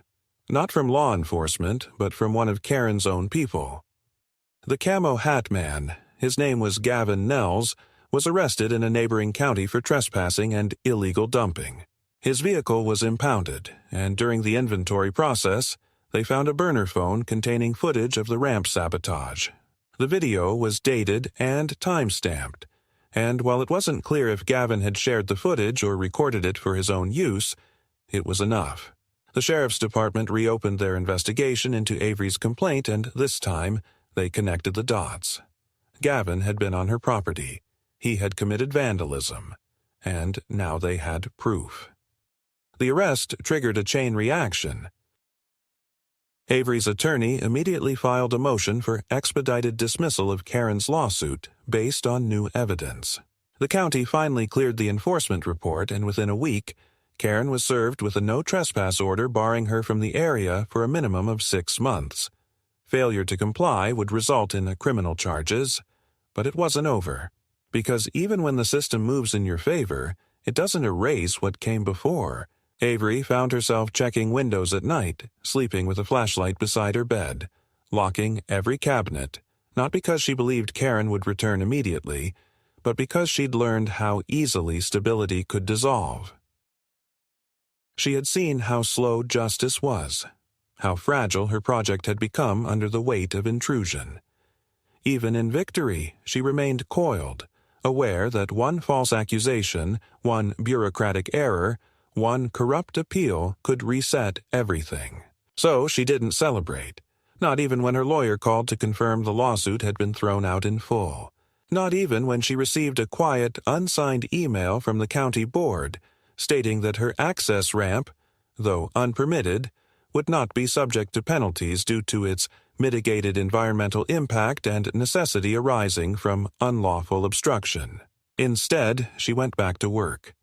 Not from law enforcement, but from one of Karen's own people. The camo hat man, his name was Gavin Nels, was arrested in a neighboring county for trespassing and illegal dumping. His vehicle was impounded, and during the inventory process, they found a burner phone containing footage of the ramp sabotage. The video was dated and time-stamped, and while it wasn't clear if Gavin had shared the footage or recorded it for his own use, it was enough. The sheriff's department reopened their investigation into Avery's complaint, and this time they connected the dots. Gavin had been on her property. He had committed vandalism. And now they had proof. The arrest triggered a chain reaction. Avery's attorney immediately filed a motion for expedited dismissal of Karen's lawsuit based on new evidence. The county finally cleared the enforcement report, and within a week, Karen was served with a no-trespass order barring her from the area for a minimum of 6 months. Failure to comply would result in criminal charges, but it wasn't over. Because even when the system moves in your favor, it doesn't erase what came before. Avery found herself checking windows at night, sleeping with a flashlight beside her bed, locking every cabinet, not because she believed Karen would return immediately, but because she'd learned how easily stability could dissolve. She had seen how slow justice was, how fragile her project had become under the weight of intrusion. Even in victory, she remained coiled, aware that one false accusation, one bureaucratic error, one corrupt appeal could reset everything. So she didn't celebrate, not even when her lawyer called to confirm the lawsuit had been thrown out in full. Not even when she received a quiet, unsigned email from the county board stating that her access ramp, though unpermitted, would not be subject to penalties due to its mitigated environmental impact and necessity arising from unlawful obstruction. Instead, she went back to work.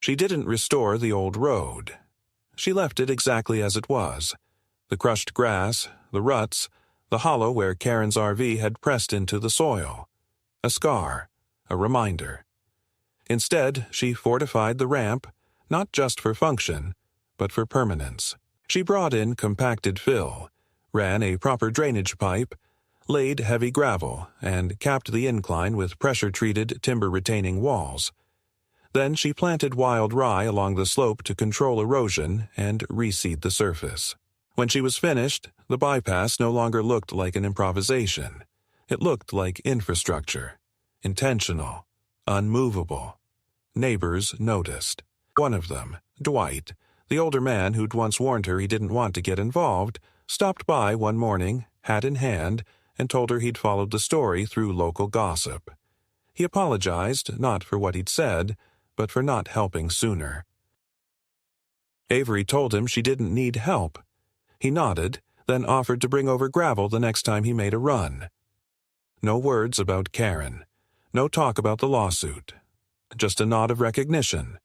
She didn't restore the old road. She left it exactly as it was. The crushed grass, the ruts, the hollow where Karen's RV had pressed into the soil. A scar, a reminder. Instead, she fortified the ramp, not just for function, but for permanence. She brought in compacted fill, ran a proper drainage pipe, laid heavy gravel, and capped the incline with pressure-treated timber-retaining walls. Then she planted wild rye along the slope to control erosion and reseed the surface. When she was finished, the bypass no longer looked like an improvisation. It looked like infrastructure. Intentional. Unmovable. Neighbors noticed. One of them, Dwight, the older man who'd once warned her he didn't want to get involved, stopped by one morning, hat in hand, and told her he'd followed the story through local gossip. He apologized, not for what he'd said, but for not helping sooner. Avery told him she didn't need help. He nodded, then offered to bring over gravel the next time he made a run. No words about Karen. No talk about the lawsuit. Just a nod of recognition.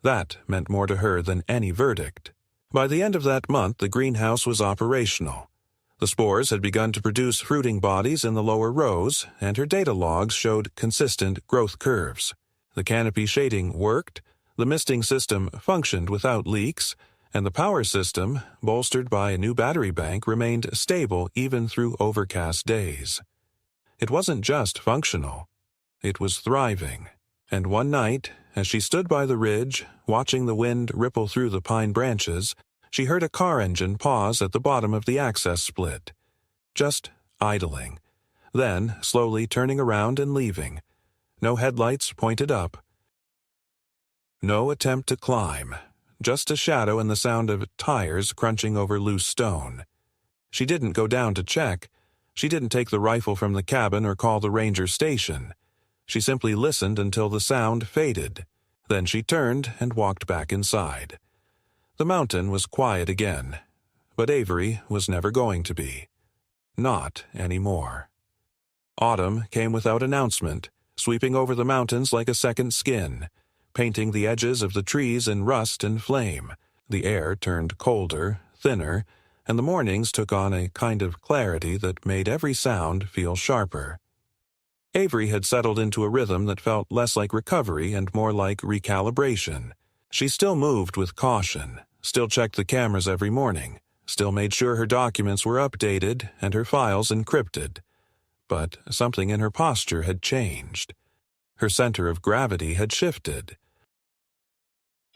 That meant more to her than any verdict. By the end of that month, the greenhouse was operational. The spores had begun to produce fruiting bodies in the lower rows, and her data logs showed consistent growth curves. The canopy shading worked, the misting system functioned without leaks, and the power system, bolstered by a new battery bank, remained stable even through overcast days. It wasn't just functional. It was thriving. And one night, as she stood by the ridge, watching the wind ripple through the pine branches, she heard a car engine pause at the bottom of the access split. Just idling. Then, slowly turning around and leaving. No headlights pointed up. No attempt to climb. Just a shadow and the sound of tires crunching over loose stone. She didn't go down to check. She didn't take the rifle from the cabin or call the ranger station. She simply listened until the sound faded. Then she turned and walked back inside. The mountain was quiet again, but Avery was never going to be. Not anymore. Autumn came without announcement, sweeping over the mountains like a second skin, painting the edges of the trees in rust and flame. The air turned colder, thinner, and the mornings took on a kind of clarity that made every sound feel sharper. Avery had settled into a rhythm that felt less like recovery and more like recalibration. She still moved with caution, still checked the cameras every morning, still made sure her documents were updated and her files encrypted. But something in her posture had changed. Her center of gravity had shifted.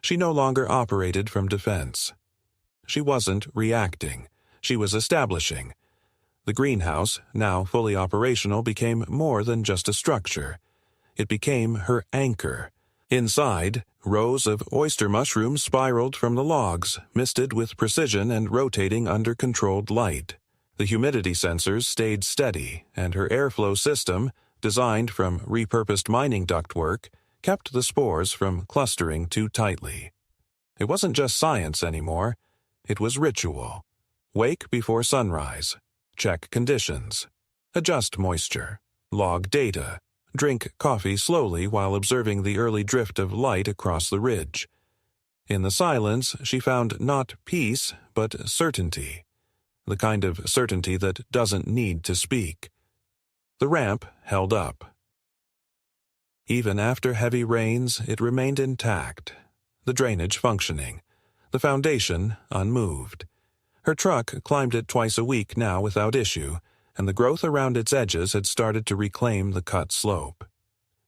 She no longer operated from defense. She wasn't reacting. She was establishing. The greenhouse, now fully operational, became more than just a structure. It became her anchor. Inside, rows of oyster mushrooms spiraled from the logs, misted with precision and rotating under controlled light. The humidity sensors stayed steady, and her airflow system, designed from repurposed mining ductwork, kept the spores from clustering too tightly. It wasn't just science anymore. It was ritual. Wake before sunrise. Check conditions. Adjust moisture. Log data. Drink coffee slowly while observing the early drift of light across the ridge. In the silence, she found not peace, but certainty. The kind of certainty that doesn't need to speak. The ramp held up. Even after heavy rains, it remained intact. The drainage functioning. The foundation unmoved. Her truck climbed it twice a week now without issue, and the growth around its edges had started to reclaim the cut slope.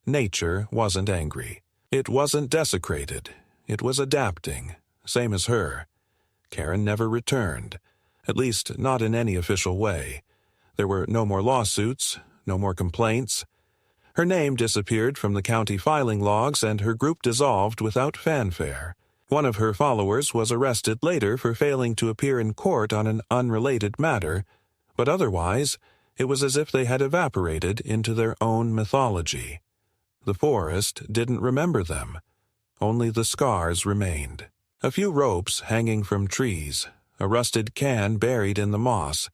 Nature wasn't angry. It wasn't desecrated. It was adapting, same as her. Karen never returned, at least not in any official way. There were no more lawsuits, no more complaints. Her name disappeared from the county filing logs and her group dissolved without fanfare. One of her followers was arrested later for failing to appear in court on an unrelated matter, but otherwise, it was as if they had evaporated into their own mythology. The forest didn't remember them. Only the scars remained. A few ropes hanging from trees, a rusted can buried in the moss,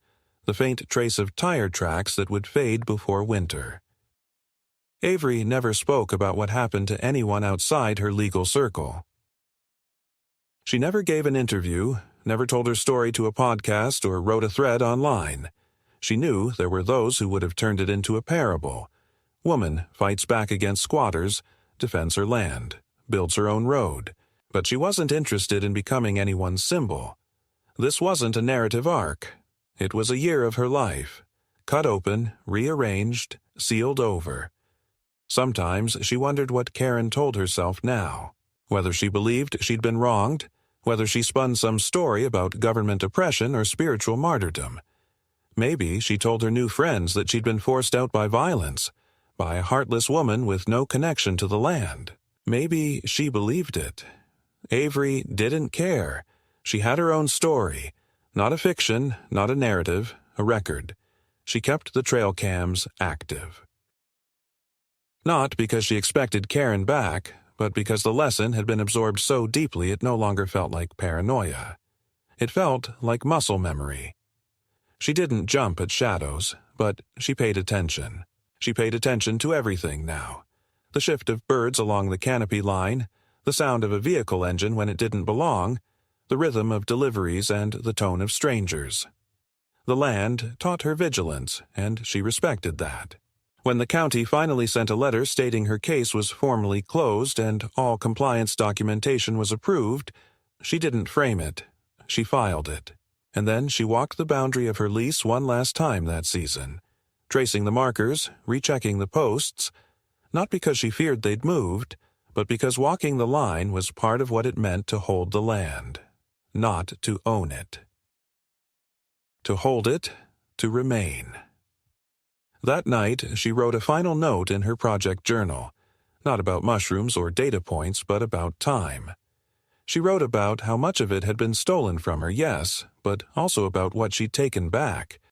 the faint trace of tire tracks that would fade before winter. Avery never spoke about what happened to anyone outside her legal circle. She never gave an interview, never told her story to a podcast or wrote a thread online. She knew there were those who would have turned it into a parable. Woman fights back against squatters, defends her land, builds her own road. But she wasn't interested in becoming anyone's symbol. This wasn't a narrative arc. It was a year of her life. Cut open, rearranged, sealed over. Sometimes she wondered what Karen told herself now. Whether she believed she'd been wronged, whether she spun some story about government oppression or spiritual martyrdom. Maybe she told her new friends that she'd been forced out by violence, by a heartless woman with no connection to the land. Maybe she believed it. Avery didn't care. She had her own story. Not a fiction, not a narrative, a record. she kept the trail cams active. Not because she expected Karen back, but because the lesson had been absorbed so deeply it no longer felt like paranoia. It felt like muscle memory. She didn't jump at shadows, but she paid attention. She paid attention to everything now. The shift of birds along the canopy line, the sound of a vehicle engine when it didn't belong, the rhythm of deliveries and the tone of strangers. The land taught her vigilance, and she respected that. When the county finally sent a letter stating her case was formally closed and all compliance documentation was approved, she didn't frame it. She filed it. And then she walked the boundary of her lease one last time that season, tracing the markers, rechecking the posts, not because she feared they'd moved, but because walking the line was part of what it meant to hold the land, not to own it. To hold it, to remain. That night, she wrote a final note in her project journal, not about mushrooms or data points, but about time. She wrote about how much of it had been stolen from her, yes, but also about what she'd taken back,